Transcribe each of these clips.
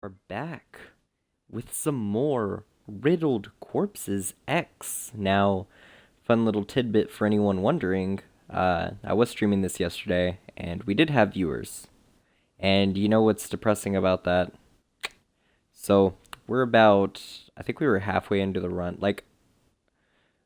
Are back with some more Riddled Corpses X. Now, fun little tidbit for anyone wondering, I was streaming this yesterday, and we did have viewers. And you know what's depressing about that? So, I think we were halfway into the run.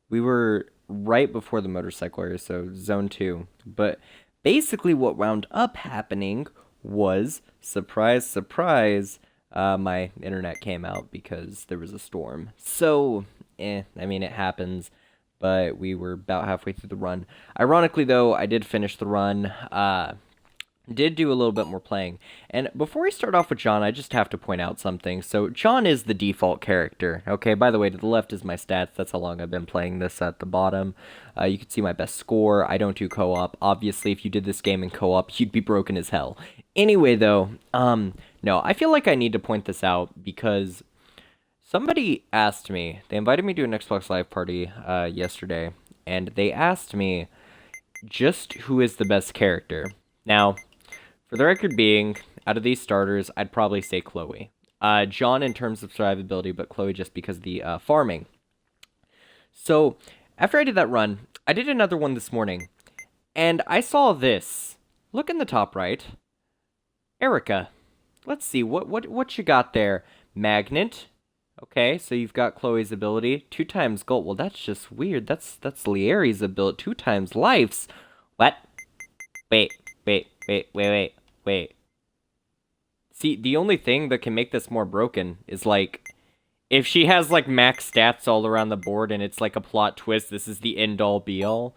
We were right before the motorcycle area, so zone 2. But basically what wound up happening was, surprise, surprise, my internet came out because there was a storm. So, I mean, it happens, but we were about halfway through the run. Ironically, though, I did finish the run, did do a little bit more playing. And before we start off with Jon, I just have to point out something. So, Jon is the default character. Okay, by the way, to the left is my stats. That's how long I've been playing this at the bottom. You can see my best score. I don't do co-op. Obviously, if you did this game in co-op, you'd be broken as hell. Anyway, though, no, I feel like I need to point this out because somebody asked me, they invited me to an Xbox Live party yesterday, and they asked me just who is the best character. Now, for the record being, out of these starters, I'd probably say Chloe. Jon in terms of survivability, but Chloe just because of the farming. So, after I did that run, I did another one this morning, and I saw this. Look in the top right. Erica. Let's see, what you got there? Magnet. Okay, so you've got Chloe's ability. 2 times gold. Well, that's just weird. That's Lieri's ability. 2 times lives. What? Wait. See, the only thing that can make this more broken is, like, if she has, like, max stats all around the board and it's, like, a plot twist, this is the end-all, be-all.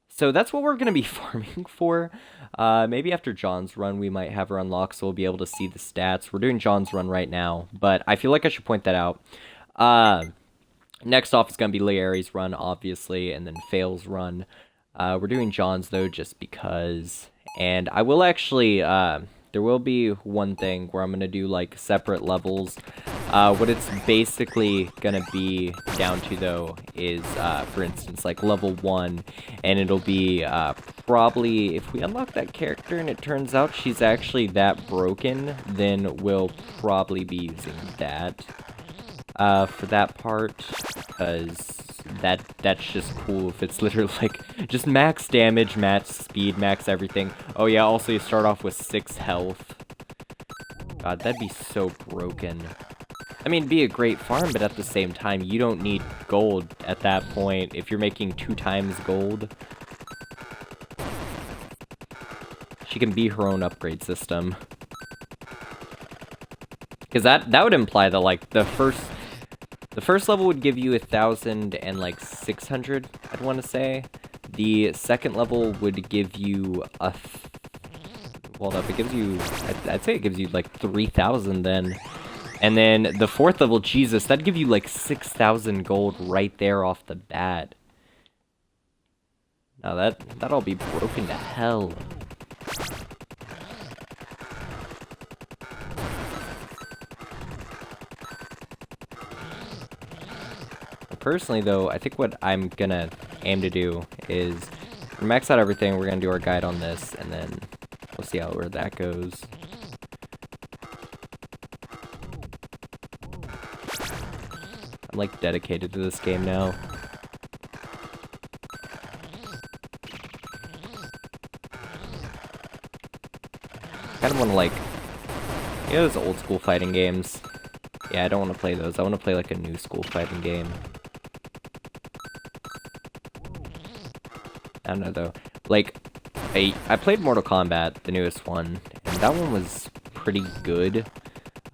So that's what we're going to be farming for. Maybe after Jon's run, we might have her unlocked, so we'll be able to see the stats. We're doing Jon's run right now, but I feel like I should point that out. Next off is going to be Lieri's run, obviously, and then Fail's run. We're doing Jon's, though, just because. And I will actually, there will be one thing where I'm going to do, like, separate levels. What it's basically going to be down to, though, is, for instance, like, level 1, and it'll be, probably, if we unlock that character and it turns out she's actually that broken, then we'll probably be using that, for that part, because that's just cool if it's literally, like, just max damage, max speed, max everything. Oh, yeah, also you start off with 6 health. God, that'd be so broken. I mean, it'd be a great farm, but at the same time, you don't need gold at that point if you're making 2 times gold. She can be her own upgrade system. Because that would imply that, like, the first level would give you 1,600, I'd want to say. The second level would give you hold up, it gives you, I'd say it gives you, like, 3,000 then. And then the 4th level, Jesus, that'd give you, like, 6,000 gold right there off the bat. Now that'd all be broken to hell. Personally, though, I think what I'm gonna aim to do is max out everything. We're gonna do our guide on this, and then we'll see where that goes. I'm, like, dedicated to this game now. Kind of want to, like, you know those old school fighting games? Yeah, I don't want to play those. I want to play, like, a new school fighting game. I don't know, though. Like, I played Mortal Kombat, the newest one, and that one was pretty good.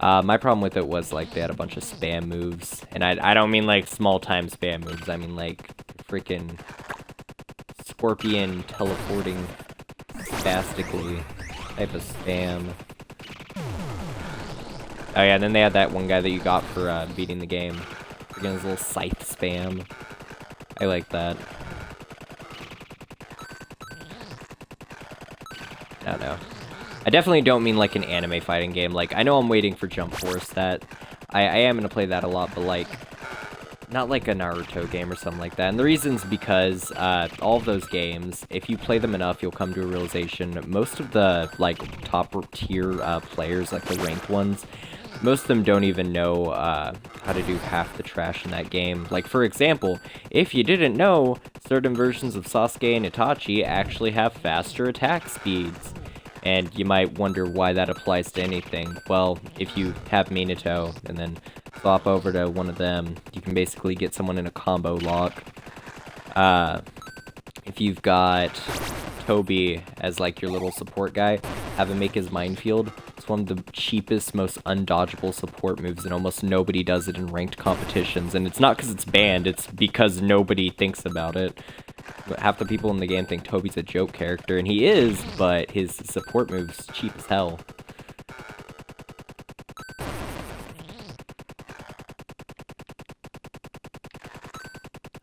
My problem with it was, like, they had a bunch of spam moves. And I don't mean, like, small-time spam moves. I mean, like, freaking scorpion teleporting spastically type of spam. Oh, yeah, and then they had that one guy that you got for beating the game. Freaking his little scythe spam. I like that. I don't know. I definitely don't mean, like, an anime fighting game. Like, I know I'm waiting for Jump Force. That I am going to play that a lot, but, like, not like a Naruto game or something like that. And the reason's because all of those games, if you play them enough, you'll come to a realization. Most of the, like, top tier players, like the ranked ones, most of them don't even know how to do half the trash in that game. Like, for example, if you didn't know, certain versions of Sasuke and Itachi actually have faster attack speeds. And you might wonder why that applies to anything. Well, if you have Minato and then swap over to one of them, you can basically get someone in a combo lock. If you've got Toby as like your little support guy, have him make his minefield. It's one of the cheapest, most undodgeable support moves, and almost nobody does it in ranked competitions. And it's not because it's banned, it's because nobody thinks about it. Half the people in the game think Toby's a joke character, and he is, but his support move's cheap as hell.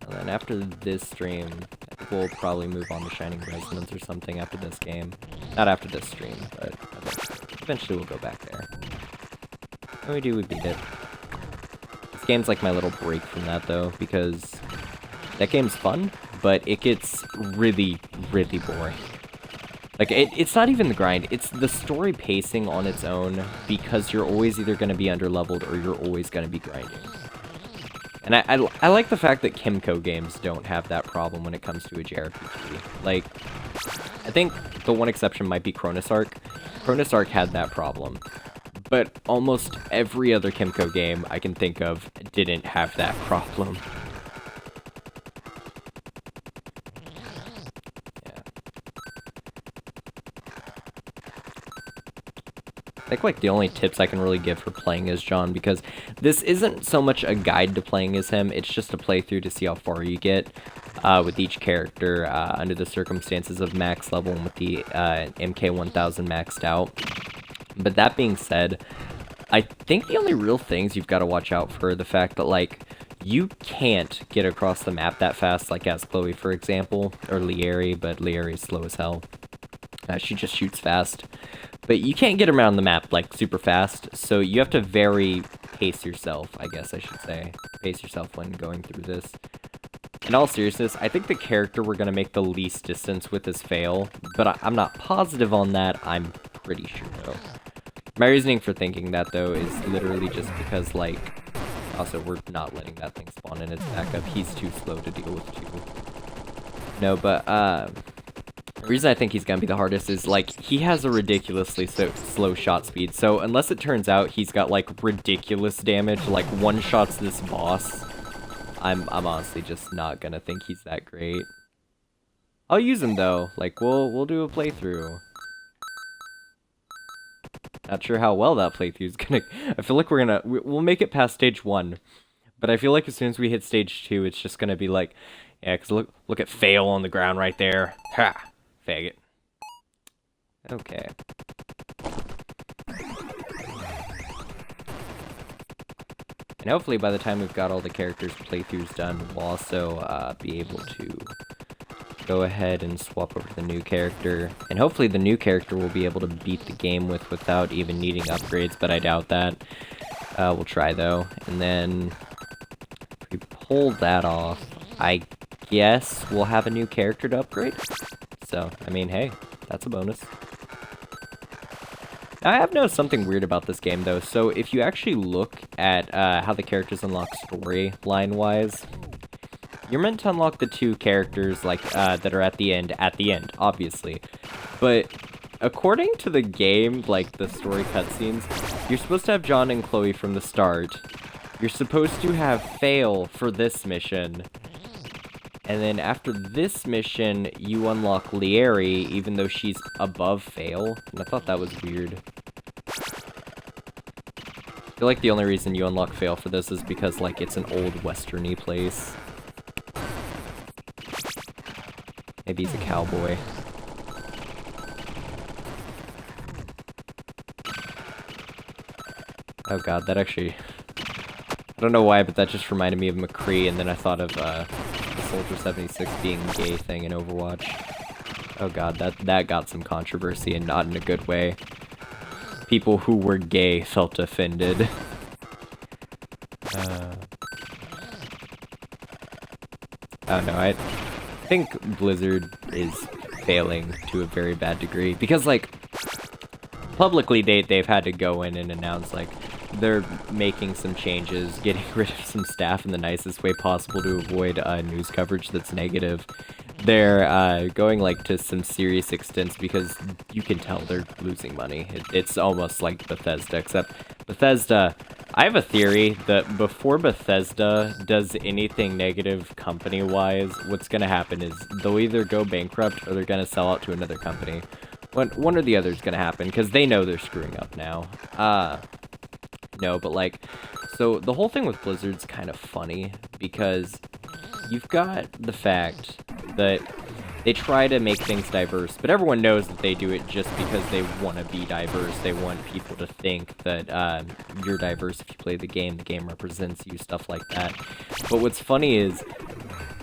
And then after this stream, we'll probably move on to Shining Resonance or something after this game. Not after this stream, but eventually we'll go back there. When we do, we beat it. This game's like my little break from that, though, because that game's fun, but it gets really, really boring. Like, it's not even the grind, it's the story pacing on its own, because you're always either going to be underleveled or you're always going to be grinding. And I like the fact that Kimco games don't have that problem when it comes to a JRPG. Like, I think the one exception might be Chronos Arc. Chronos Arc had that problem. But almost every other Kimco game I can think of didn't have that problem. I think like the only tips I can really give for playing as Jon, because this isn't so much a guide to playing as him, it's just a playthrough to see how far you get with each character under the circumstances of max level and with the MK1000 maxed out. But that being said, I think the only real things you've got to watch out for are the fact that like you can't get across the map that fast, like as Chloe for example, or Lieri, but Lieri's slow as hell. She just shoots fast. But you can't get around the map, like, super fast, so you have to pace yourself, I guess I should say. Pace yourself when going through this. In all seriousness, I think the character we're going to make the least distance with is Fail, but I'm not positive on that, I'm pretty sure, though. My reasoning for thinking that, though, is literally just because, like, also, we're not letting that thing spawn in its backup. He's too slow to deal with, too. No, but, the reason I think he's gonna be the hardest is, like, he has a ridiculously slow shot speed, so unless it turns out he's got, like, ridiculous damage, like, one-shots this boss, I'm honestly just not gonna think he's that great. I'll use him, though. Like, we'll do a playthrough. Not sure how well that playthrough's gonna... I feel like we'll make it past stage 1, but I feel like as soon as we hit stage 2, it's just gonna be like, yeah, 'cause look at Fail on the ground right there. Ha! Faggot. Okay. And hopefully by the time we've got all the characters' playthroughs done, we'll also be able to go ahead and swap over to the new character. And hopefully the new character we'll be able to beat the game with without even needing upgrades, but I doubt that. We'll try though. And then if we pull that off, I guess we'll have a new character to upgrade. So, I mean, hey, that's a bonus. Now, I have noticed something weird about this game, though. So, if you actually look at how the characters unlock storyline-wise, you're meant to unlock the two characters, like, that are at the end, obviously. But, according to the game, like, the story cutscenes, you're supposed to have Jon and Chloe from the start. You're supposed to have Fail for this mission. And then after this mission, you unlock Lieri, even though she's above Fail. And I thought that was weird. I feel like the only reason you unlock Fail for this is because, like, it's an old westerny place. Maybe he's a cowboy. Oh god, that actually... I don't know why, but that just reminded me of McCree, and then I thought of, Soldier 76 being a gay thing in Overwatch. Oh god, that got some controversy and not in a good way. People who were gay felt offended. I don't know, I think Blizzard is failing to a very bad degree. Because, like, publicly they've had to go in and announce, like, they're making some changes, getting rid of some staff in the nicest way possible to avoid news coverage that's negative. They're going like to some serious extents because you can tell they're losing money. It's almost like Bethesda, except Bethesda, I have a theory that before Bethesda does anything negative company-wise, what's going to happen is they'll either go bankrupt or they're going to sell out to another company. One or the other is going to happen, because they know they're screwing up now. No, but like, so the whole thing with Blizzard's kind of funny, because you've got the fact that they try to make things diverse, but everyone knows that they do it just because they want to be diverse. They want people to think that you're diverse if you play the game represents you, stuff like that. But what's funny is,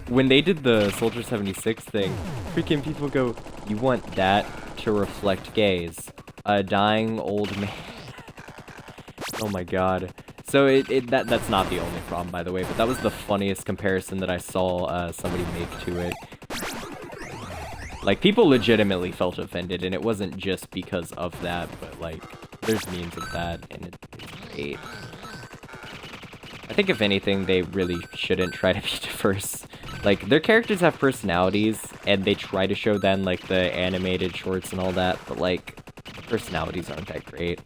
when they did the Soldier 76 thing, freaking people go, you want that to reflect gays? A dying old man. Oh my god. So that's not the only problem, by the way, but that was the funniest comparison that I saw somebody make to it. Like, people legitimately felt offended, and it wasn't just because of that, but like, there's memes of that, and it's great. I think if anything, they really shouldn't try to be diverse. Like, their characters have personalities, and they try to show them, like, the animated shorts and all that, but, like, personalities aren't that great.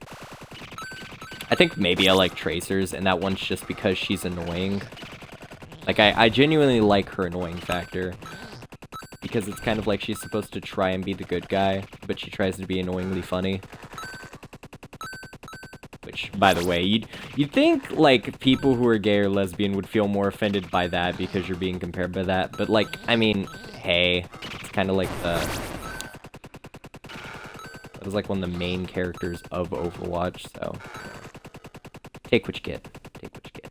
I think maybe I like Tracer's, and that one's just because she's annoying. Like, I genuinely like her annoying factor, because it's kind of like she's supposed to try and be the good guy, but she tries to be annoyingly funny. Which, by the way, you'd think, like, people who are gay or lesbian would feel more offended by that because you're being compared by that, but, like, I mean, hey, it's kind of like that was, like, one of the main characters of Overwatch, so take what you get. Take what you get.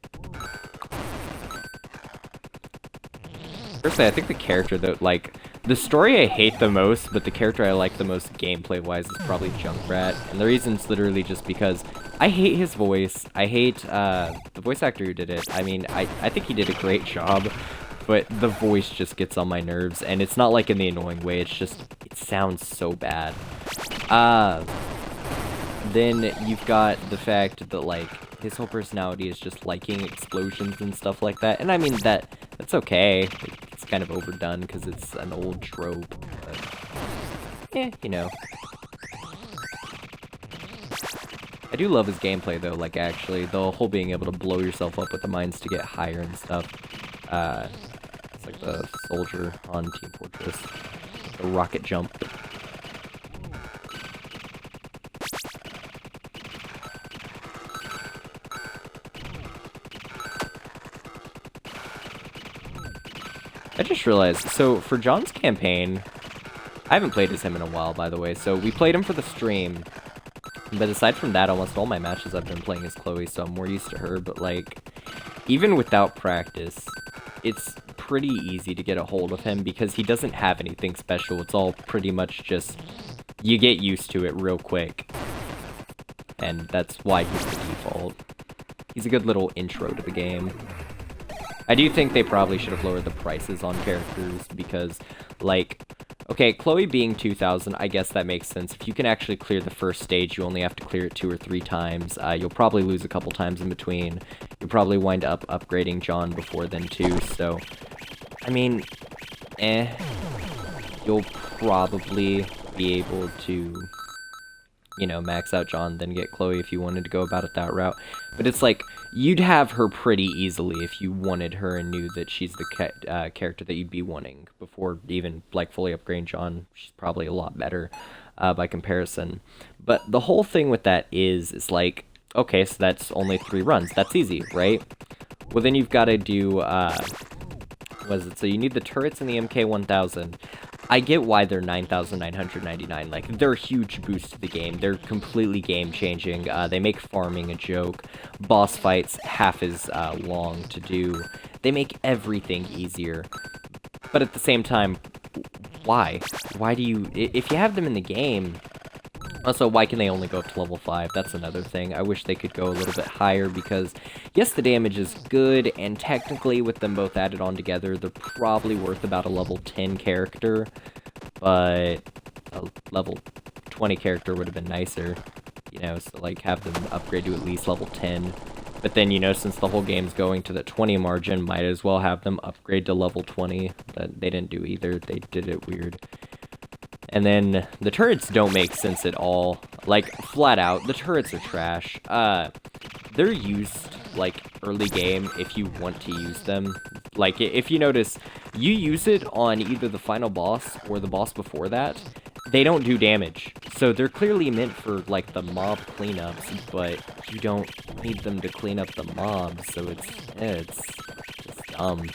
Personally, I think the character that, like, the story I hate the most, but the character I like the most gameplay-wise is probably Junkrat, and the reason's literally just because I hate his voice. I hate the voice actor who did it. I mean, I think he did a great job, but the voice just gets on my nerves, and it's not like in the annoying way, it's just, it sounds so bad. Then you've got the fact that, like, his whole personality is just liking explosions and stuff like that, and I mean, that's okay. It's kind of overdone because it's an old trope, but you know. I do love his gameplay though, like actually, the whole being able to blow yourself up with the mines to get higher and stuff. It's like the soldier on Team Fortress, the rocket jump. I just realized, so for Jon's campaign, I haven't played as him in a while, by the way, so we played him for the stream, but aside from that, almost all my matches I've been playing as Chloe, so I'm more used to her, but like, even without practice, it's pretty easy to get a hold of him because he doesn't have anything special. It's all pretty much just, you get used to it real quick, and that's why he's the default. He's a good little intro to the game. I do think they probably should have lowered the prices on characters because, like, okay, Chloe being 2,000, I guess that makes sense. If you can actually clear the first stage, you only have to clear it 2 or 3 times. You'll probably lose a couple times in between. You'll probably wind up upgrading Jon before then too, so, I mean, you'll probably be able to, you know, max out Jon, then get Chloe if you wanted to go about it that route. But it's like, you'd have her pretty easily if you wanted her and knew that she's the character that you'd be wanting before even, like, fully upgrading Jon. She's probably a lot better by comparison. But the whole thing with that is like, okay, so that's only 3 runs. That's easy, right? Well, then you've got to do, what is it? So you need the turrets and the MK1000. I get why they're 9,999. Like, they're a huge boost to the game. They're completely game-changing. They make farming a joke. Boss fights half as long to do. They make everything easier. But at the same time, why? Why do you... If you have them in the game... Also, why can they only go up to level 5? That's another thing. I wish they could go a little bit higher because, yes, the damage is good, and technically with them both added on together, they're probably worth about a level 10 character, but a level 20 character would have been nicer. you know, so like have them upgrade to at least level 10. But then, you know, since the whole game's going to the 20 margin, might as well have them upgrade to level 20. But they didn't do either. They did it weird. And then the turrets don't make sense at all. Like, flat out, the turrets are trash. They're used, like, early game if you want to use them. Like, if you notice, you use it on either the final boss or the boss before that, they don't do damage. So they're clearly meant for, like, the mob cleanups, but you don't need them to clean up the mobs, so it's just dumb.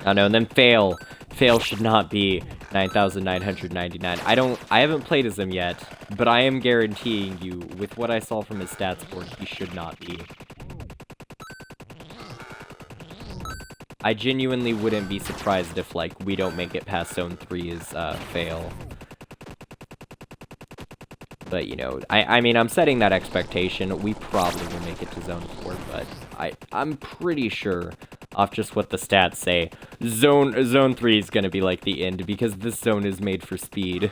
I don't know, and then Fail. Fail should not be 9,999. I haven't played as him yet, but I am guaranteeing you, with what I saw from his stats board, he should not be. I genuinely wouldn't be surprised if, like, we don't make it past Zone 3 as, Fail. But, you know, I mean, I'm setting that expectation. We probably will make it to Zone 4, but I'm pretty sure, off just what the stats say, Zone 3 is gonna be, like, the end, because this zone is made for speed.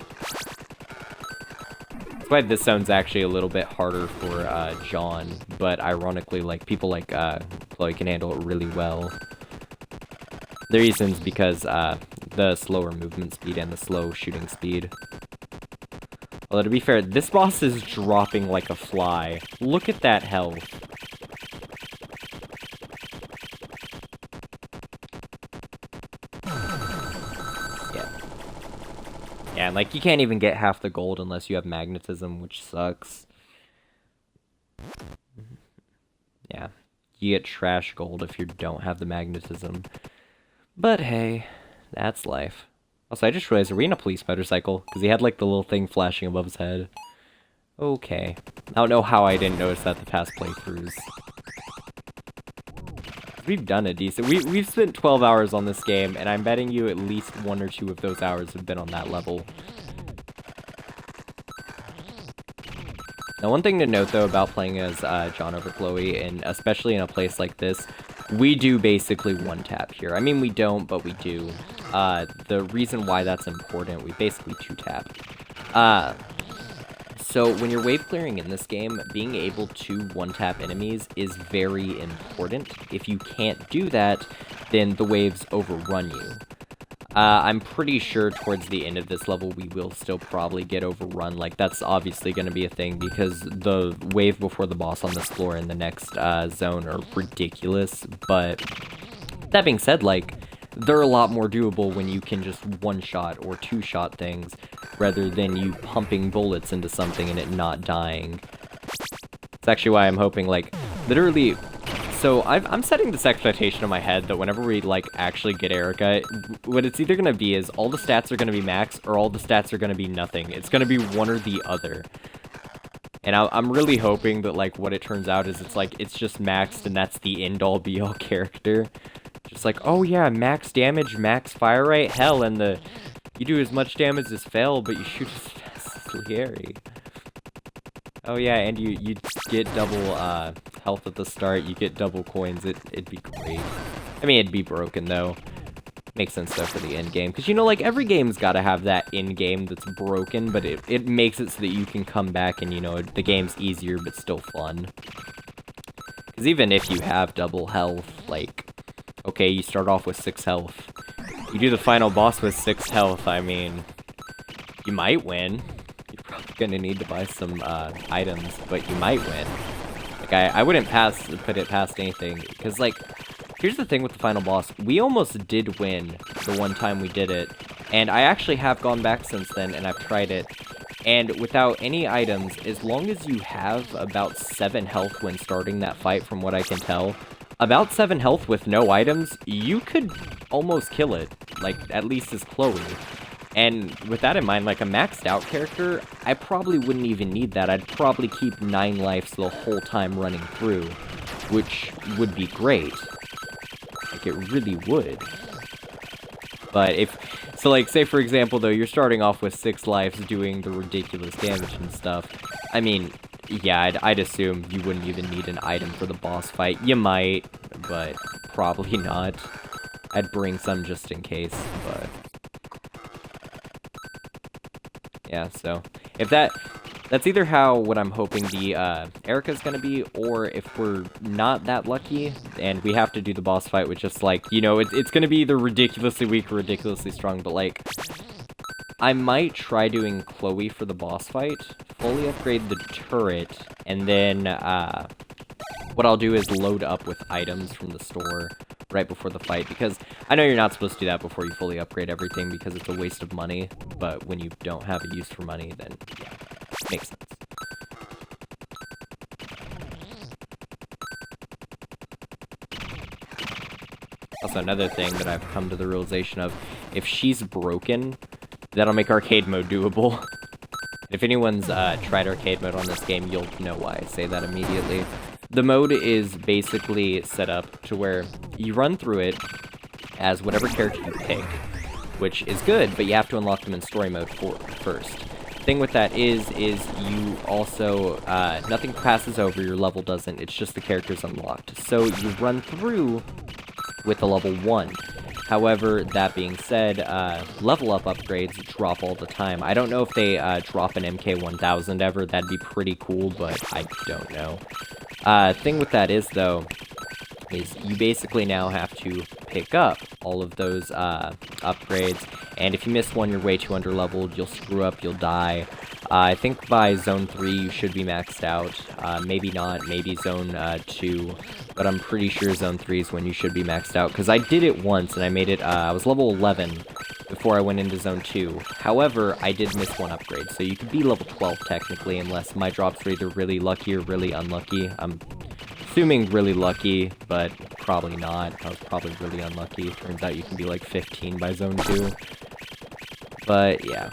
That's why this zone's actually a little bit harder for, Jon, but ironically, like, people like, Chloe can handle it really well. The reason's because, the slower movement speed and the slow shooting speed. Although, to be fair, this boss is dropping like a fly. Look at that health. Yeah. Yeah, and, like, you can't even get half the gold unless you have magnetism, which sucks. Yeah. You get trash gold if you don't have the magnetism. But hey, that's life. Also, I just realized Arena Police motorcycle, because he had, like, the little thing flashing above his head. Okay. I don't know how I didn't notice that the past playthroughs. We've done a decent... We've spent 12 hours on this game, and I'm betting you at least 1 or 2 of those hours have been on that level. Now, one thing to note, though, about playing as Jon over Chloe, and especially in a place like this, we do basically one-tap here. I mean, we don't, but we do. The reason why that's important, we basically two-tap. So when you're wave clearing in this game, being able to one-tap enemies is very important. If you can't do that, then the waves overrun you. I'm pretty sure towards the end of this level, we will still probably get overrun. Like, that's obviously going to be a thing, because the wave before the boss on this floor and the next zone are ridiculous. But that being said, like, they're a lot more doable when you can just one-shot or two-shot things, rather than you pumping bullets into something and it not dying. It's actually why I'm hoping, like, literally... So, I'm setting this expectation in my head that whenever we, like, actually get Erica, what it's either gonna be is all the stats are gonna be max, or all the stats are gonna be nothing. It's gonna be one or the other. And I'm really hoping that, like, what it turns out is it's just maxed, and that's the end-all be-all character. Just like, oh yeah, max damage, max fire rate, hell, and you do as much damage as Fail, but you shoot as fast as Larry. Oh yeah, and you get double health at the start, you get double coins, it'd be great. I mean, it'd be broken though. Makes sense though for the end game, because you know, like, every game's gotta have that end game that's broken, but it makes it so that you can come back and, you know, the game's easier but still fun. Because even if you have double health, like, okay, you start off with 6 health. You do the final boss with 6 health, I mean, you might win. You're probably gonna need to buy some items, but you might win. Like, I wouldn't put it past anything, because, like, here's the thing with the final boss. We almost did win the one time we did it, and I actually have gone back since then, and I've tried it, and without any items, as long as you have about 7 health when starting that fight, from what I can tell, about 7 health with no items, you could almost kill it, like, at least as Chloe. And with that in mind, like, a maxed out character, I probably wouldn't even need that. I'd probably keep 9 lives the whole time running through, which would be great. Like, it really would. But so, like, say for example, though, you're starting off with 6 lives doing the ridiculous damage and stuff. I mean, yeah, I'd assume you wouldn't even need an item for the boss fight. You might, but probably not. I'd bring some just in case, but... yeah, so, if that... That's either how what I'm hoping the Erica's gonna be, or if we're not that lucky and we have to do the boss fight with just like, you know, it's gonna be either ridiculously weak or ridiculously strong, but like, I might try doing Chloe for the boss fight, fully upgrade the turret, and then what I'll do is load up with items from the store right before the fight, because I know you're not supposed to do that before you fully upgrade everything because it's a waste of money, but when you don't have a use for money, then yeah. Makes sense. Also, another thing that I've come to the realization of, if she's broken, that'll make arcade mode doable. If anyone's tried arcade mode on this game, you'll know why I say that immediately. The mode is basically set up to where you run through it as whatever character you pick, which is good, but you have to unlock them in story mode first. Thing with that is you also, nothing passes over, your level doesn't, it's just the character's unlocked. So you run through with a level 1. However, that being said, level up upgrades drop all the time. I don't know if they drop an MK1000 ever, that'd be pretty cool, but I don't know. Thing with that is, though, is you basically now have to pick up all of those upgrades, and if you miss one, you're way too underleveled, you'll screw up, you'll die. I think by Zone 3 you should be maxed out, maybe not, maybe Zone 2, but I'm pretty sure Zone 3 is when you should be maxed out, because I did it once, and I made it, I was level 11 before I went into Zone 2. However, I did miss one upgrade, so you could be level 12 technically, unless my drops were either really lucky or really unlucky. I'm assuming really lucky, but probably not. I was probably really unlucky. Turns out you can be like 15 by Zone 2. But, yeah.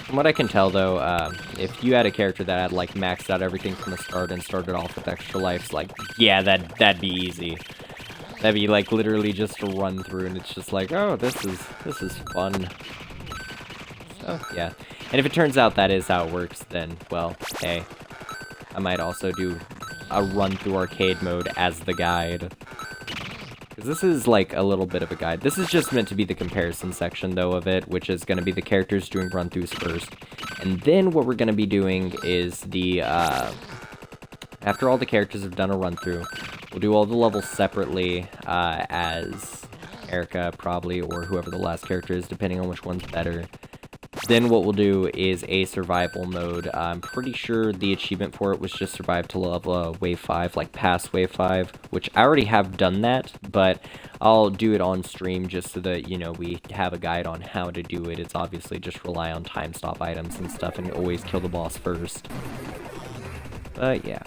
From what I can tell, though, if you had a character that had, like, maxed out everything from the start and started off with extra lives, like, yeah, that'd be easy. That'd be, like, literally just a run through, and it's just like, oh, this is fun. So, yeah. And if it turns out that is how it works, then, well, hey. I might also do a run through arcade mode as the guide. Because this is like a little bit of a guide. This is just meant to be the comparison section though of it, which is going to be the characters doing run throughs first. And then what we're going to be doing is the, after all the characters have done a run through, we'll do all the levels separately as Erica probably, or whoever the last character is, depending on which one's better. Then what we'll do is a survival mode. I'm pretty sure the achievement for it was just survive to level wave 5, like past wave 5, which I already have done that, but I'll do it on stream just so that, you know, we have a guide on how to do it. It's obviously just rely on time stop items and stuff and always kill the boss first. But yeah.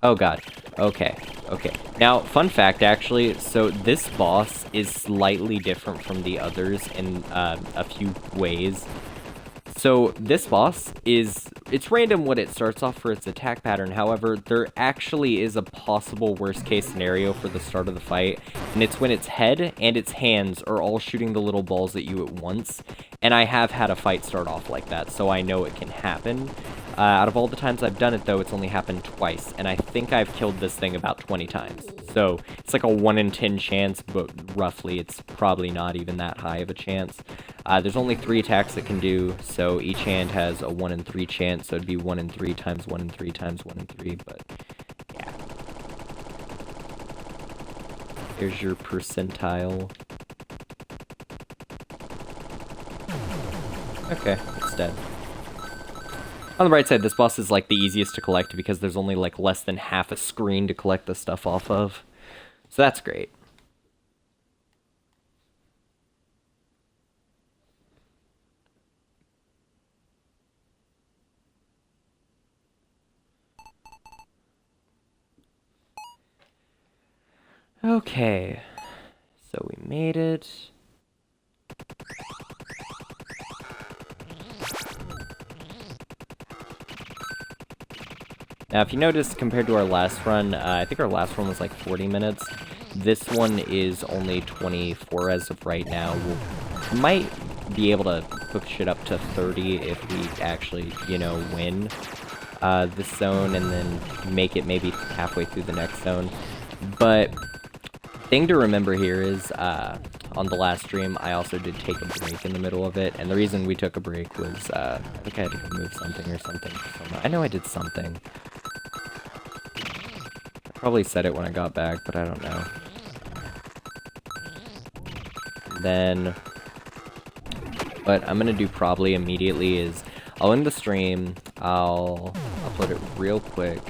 Oh god. Okay. Now, fun fact, actually, so this boss is slightly different from the others in a few ways. So, this boss it's random what it starts off for its attack pattern, however, there actually is a possible worst-case scenario for the start of the fight, and it's when its head and its hands are all shooting the little balls at you at once, and I have had a fight start off like that, so I know it can happen. Out of all the times I've done it, though, it's only happened twice, and I think I've killed this thing about 20 times. So, it's like a 1 in 10 chance, but roughly it's probably not even that high of a chance. There's only 3 attacks it can do, so each hand has a 1 in 3 chance, so it'd be 1 in 3 times 1 in 3 times 1 in 3, but yeah. There's your percentile. Okay, it's dead. On the bright side, this boss is like the easiest to collect because there's only like less than half a screen to collect the stuff off of. So that's great. Okay. So we made it. Now, if you notice, compared to our last run, I think our last run was like 40 minutes. This one is only 24 as of right now. We might be able to hook shit up to 30 if we actually, you know, win this zone and then make it maybe halfway through the next zone. But thing to remember here is, I'll on the last stream, I also did take a break in the middle of it, and the reason we took a break was, I think I had to go move something or something. I know I did something. I probably said it when I got back, but I don't know. Then, what I'm gonna do probably immediately is, I'll end the stream, I'll upload it real quick,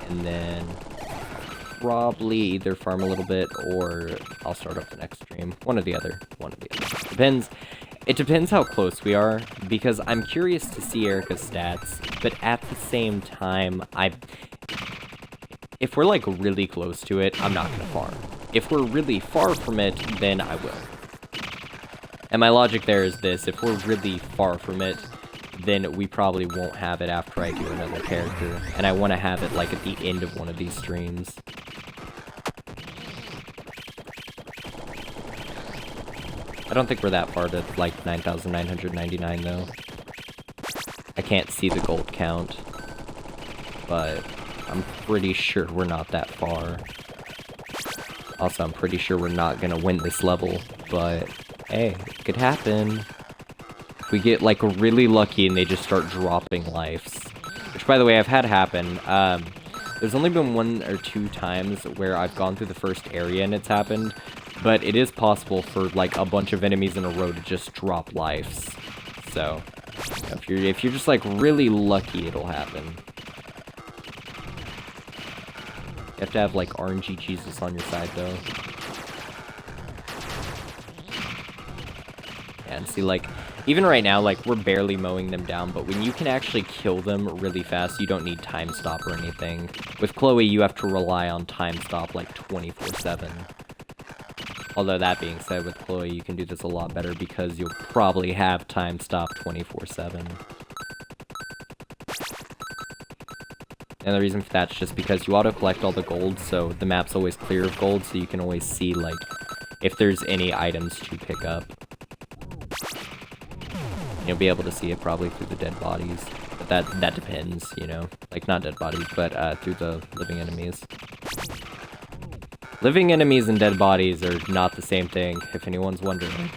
and then probably either farm a little bit, or I'll start up the next stream. One or the other. Depends. It depends how close we are, because I'm curious to see Erica's stats, but at the same time, if we're like really close to it, I'm not gonna farm. If we're really far from it, then I will. And my logic there is this: if we're really far from it, then we probably won't have it after I do another character, and I want to have it like at the end of one of these streams. I don't think we're that far to like 9,999 though. I can't see the gold count, but I'm pretty sure we're not that far. Also, I'm pretty sure we're not gonna win this level, but hey, it could happen. We get like really lucky and they just start dropping lives, which by the way I've had happen. There's only been 1 or 2 times where I've gone through the first area and it's happened, but it is possible for like a bunch of enemies in a row to just drop lives. So if you're just like really lucky, it'll happen. You have to have like RNG Jesus on your side though. And see, like, even right now, like, we're barely mowing them down, but when you can actually kill them really fast, you don't need time stop or anything. With Chloe, you have to rely on time stop, like, 24/7. Although, that being said, with Chloe, you can do this a lot better because you'll probably have time stop 24/7. And the reason for that's just because you auto-collect all the gold, so the map's always clear of gold, so you can always see, like, if there's any items to pick up. You'll be able to see it probably through the dead bodies, but that depends, you know, like not dead bodies, but through the living enemies. Living enemies and dead bodies are not the same thing, if anyone's wondering.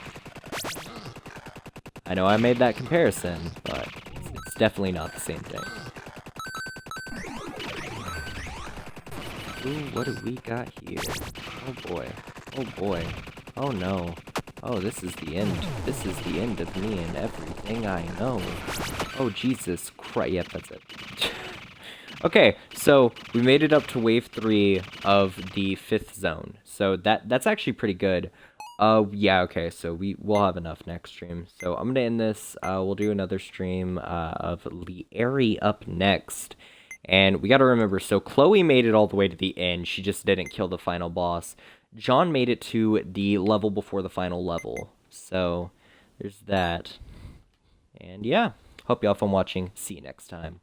I know I made that comparison, but it's definitely not the same thing. Ooh, what do we got here? Oh boy, oh boy, oh no. Oh, this is the end. This is the end of me and everything I know. Oh, Jesus Christ. Yep, that's it. Okay, so we made it up to wave 3 of the 5th zone. So that's actually pretty good. Yeah, okay, so we'll have enough next stream. So I'm gonna end this. We'll do another stream of Lieri up next. And we gotta remember, so Chloe made it all the way to the end. She just didn't kill the final boss. Jon made it to the level before the final level. So, there's that. And yeah, hope y'all have fun watching. See you next time.